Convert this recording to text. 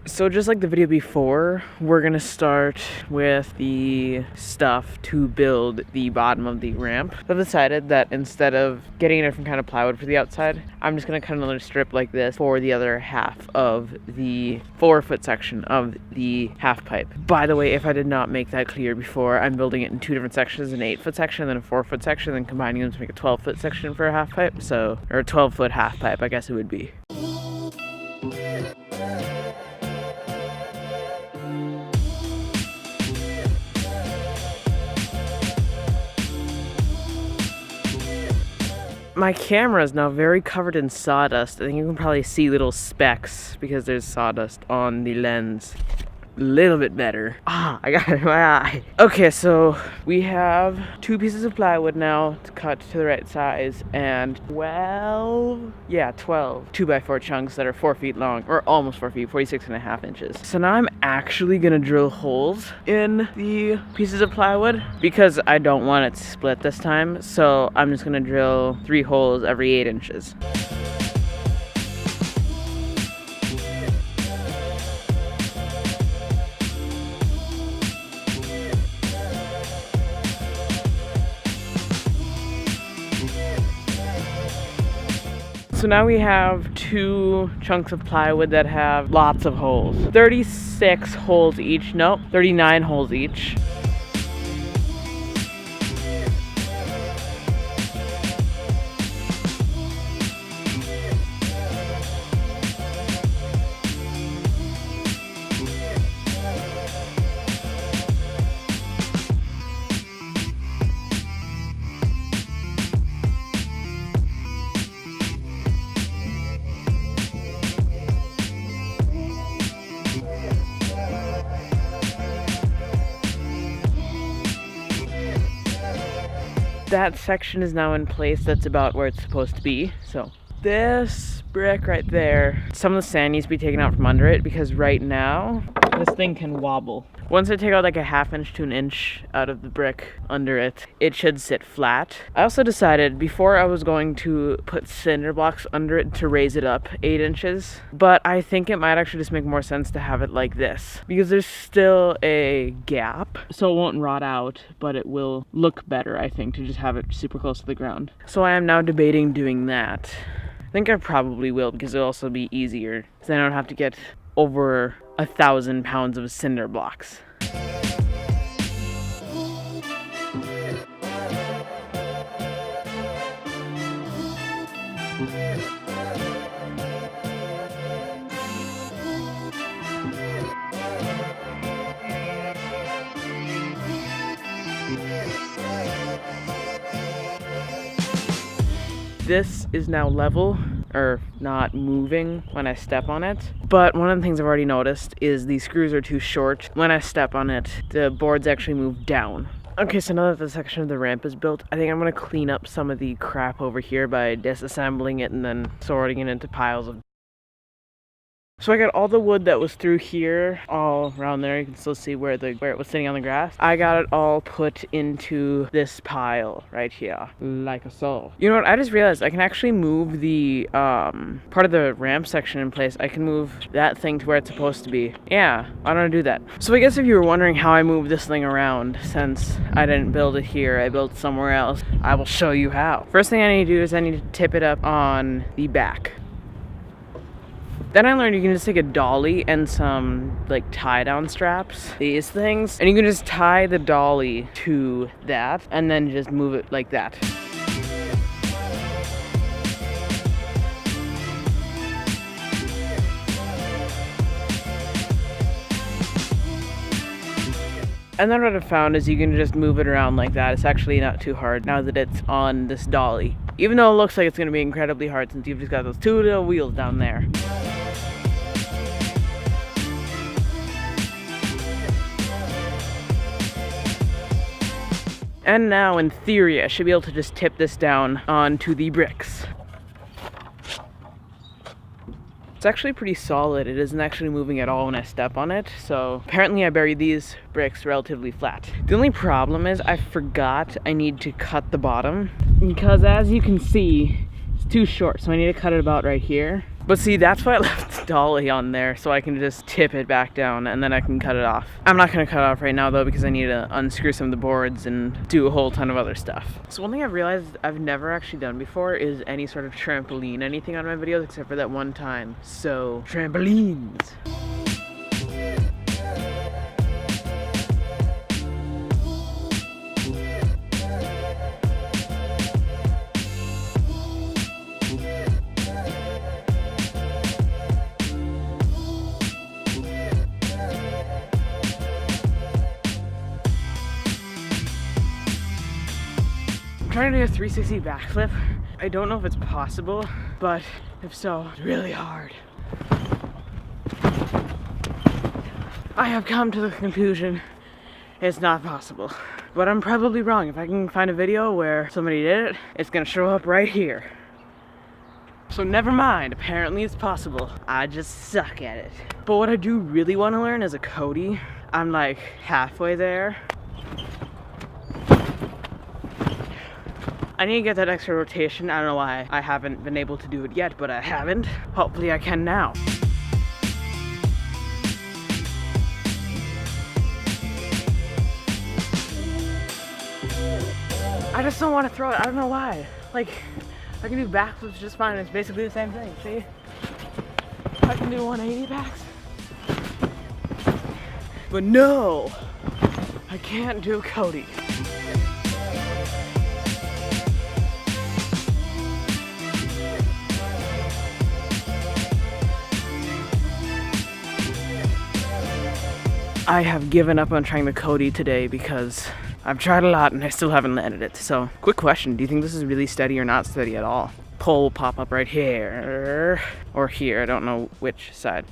So just like the video before, we're gonna start with the stuff to build the bottom of the ramp. I've decided that instead of getting a different kind of plywood for the outside, I'm just gonna cut another strip like this for the other half of the 4-foot section of the half pipe. By the way, if I did not make that clear before, I'm building it in 2 different sections, an 8-foot section and then a 4-foot section, then combining them to make a 12-foot section for a half pipe. So, or a 12-foot half pipe, I guess it would be. My camera is now very covered in sawdust. I think you can probably see little specks because there's sawdust on the lens. A little bit better. I got it in my eye. Okay, so we have 2 pieces of plywood now to cut to the right size and 12 2x4 chunks that are 4 feet long, or almost 4 feet, 46.5 inches. So now I'm actually gonna drill holes in the pieces of plywood because I don't want it split this time. So I'm just gonna drill 3 holes every 8 inches. So now we have 2 chunks of plywood that have lots of holes. 36 holes each, no, 39 holes each. That section is now in place. That's about where it's supposed to be. So this brick right there, some of the sand needs to be taken out from under it because right now this thing can wobble. Once I take out like a 1/2 inch to 1 inch out of the brick under it, it should sit flat. I also decided before I was going to put cinder blocks under it to raise it up 8 inches, but I think it might actually just make more sense to have it like this because there's still a gap, so it won't rot out, but it will look better, I think, to just have it super close to the ground. So I am now debating doing that. I think I probably will because it'll also be easier because then I don't have to get over 1,000 pounds of cinder blocks. This is now level, or not moving when I step on it. But one of the things I've already noticed is the screws are too short. When I step on it, the boards actually move down. Okay, so now that the section of the ramp is built, I think I'm gonna clean up some of the crap over here by disassembling it and then sorting it into piles of. So I got all the wood that was through here, all around there. You can still see where it was sitting on the grass. I got it all put into this pile right here, like so. You know what? I just realized I can actually move the part of the ramp section in place. I can move that thing to where it's supposed to be. Yeah, why don't I do that? So I guess if you were wondering how I moved this thing around, since I didn't build it here, I built it somewhere else, I will show you how. First thing I need to do is I need to tip it up on the back. Then I learned you can just take a dolly and some like tie down straps, these things, and you can just tie the dolly to that and then just move it like that. And then what I found is you can just move it around like that. It's actually not too hard now that it's on this dolly. Even though it looks like it's going to be incredibly hard since you've just got those 2 little wheels down there. And now, in theory, I should be able to just tip this down onto the bricks. It's actually pretty solid. It isn't actually moving at all when I step on it. So apparently I buried these bricks relatively flat. The only problem is I forgot I need to cut the bottom because as you can see, it's too short. So I need to cut it about right here. But see, that's why I left dolly on there, so I can just tip it back down and then I can cut it off. I'm not gonna cut it off right now though, because I need to unscrew some of the boards and do a whole ton of other stuff. So one thing I've realized I've never actually done before is any sort of trampoline, anything on my videos except for that one time. So, trampolines. Trying to do a 360 backflip. I don't know if it's possible, but if so, it's really hard. I have come to the conclusion it's not possible. But I'm probably wrong. If I can find a video where somebody did it, it's gonna show up right here. So never mind, apparently it's possible. I just suck at it. But what I do really want to learn is a Cody. I'm like halfway there. I need to get that extra rotation. I don't know why I haven't been able to do it yet, but I haven't. Hopefully I can now. I just don't want to throw it. I don't know why. Like, I can do backflips just fine. It's basically the same thing. See? I can do 180 backs. But no! I can't do Cody. I have given up on trying the Cody today because I've tried a lot and I still haven't landed it. So, quick question, do you think this is really steady or not steady at all? Pole will pop up right here, or here, I don't know which side.